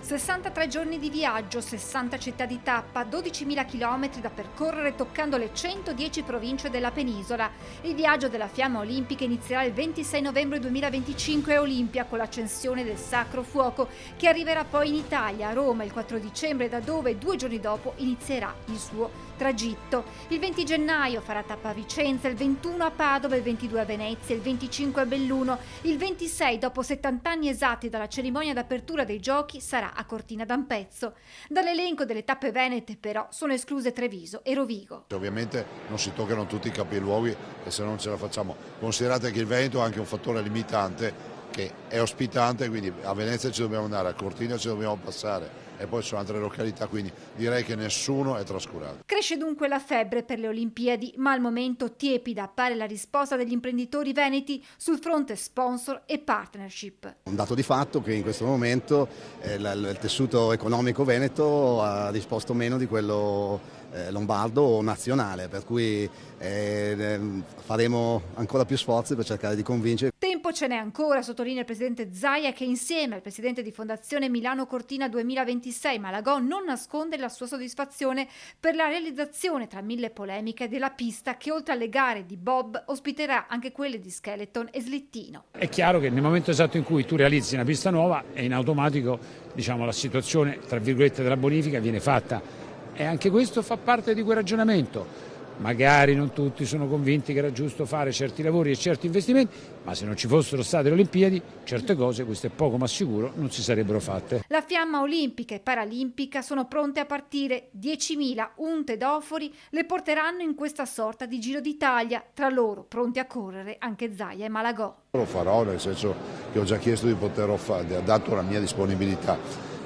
63 giorni di viaggio, 60 città di tappa, 12.000 chilometri da percorrere toccando le 110 province della penisola. Il viaggio della Fiamma Olimpica inizierà il 26 novembre 2025 a Olimpia con l'accensione del Sacro Fuoco, che arriverà poi in Italia, a Roma, il 4 dicembre, da dove 2 giorni dopo inizierà il suo tragitto. Il 20 gennaio farà tappa a Vicenza, il 21 a Padova, il 22 a Venezia, il 25 a Belluno, il 26, dopo 70 anni esatti dalla cerimonia d'apertura dei giochi, sarà a Cortina d'Ampezzo. Dall'elenco delle tappe venete però sono escluse Treviso e Rovigo. Ovviamente non si toccano tutti i capiluoghi e se non ce la facciamo. Considerate che il Veneto ha anche un fattore limitante che è ospitante, quindi a Venezia ci dobbiamo andare, a Cortina ci dobbiamo passare e poi ci sono altre località, quindi direi che nessuno è trascurato. Cresce dunque la febbre per le Olimpiadi, ma al momento tiepida appare la risposta degli imprenditori veneti sul fronte sponsor e partnership. Un dato di fatto che in questo momento il tessuto economico veneto ha disposto meno di quello lombardo o nazionale, per cui faremo ancora più sforzi per cercare di convincere. Tempo ce n'è ancora, sottolinea il presidente Zaia, che insieme al presidente di Fondazione Milano Cortina 2026 Malagò non nasconde la sua soddisfazione per la realizzazione, tra mille polemiche, della pista che oltre alle gare di bob ospiterà anche quelle di skeleton e slittino. È chiaro che nel momento esatto in cui tu realizzi una pista nuova è in automatico, la situazione tra virgolette della bonifica viene fatta, e anche questo fa parte di quel ragionamento. Magari non tutti sono convinti che era giusto fare certi lavori e certi investimenti, ma se non ci fossero state le Olimpiadi, certe cose, questo è poco ma sicuro, non si sarebbero fatte. La Fiamma Olimpica e Paralimpica sono pronte a partire. 10.000 unte d'ofori le porteranno in questa sorta di Giro d'Italia, tra loro pronti a correre anche Zaia e Malagò. Lo farò, nel senso che ho già chiesto di poterlo fare, ha dato la mia disponibilità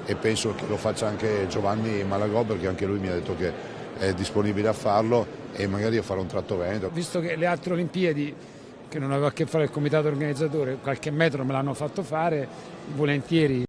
e penso che lo faccia anche Giovanni Malagò, perché anche lui mi ha detto che è disponibile a farlo e magari io farò un tratto veneto. Visto che le altre Olimpiadi, che non aveva a che fare il comitato organizzatore, qualche metro me l'hanno fatto fare, volentieri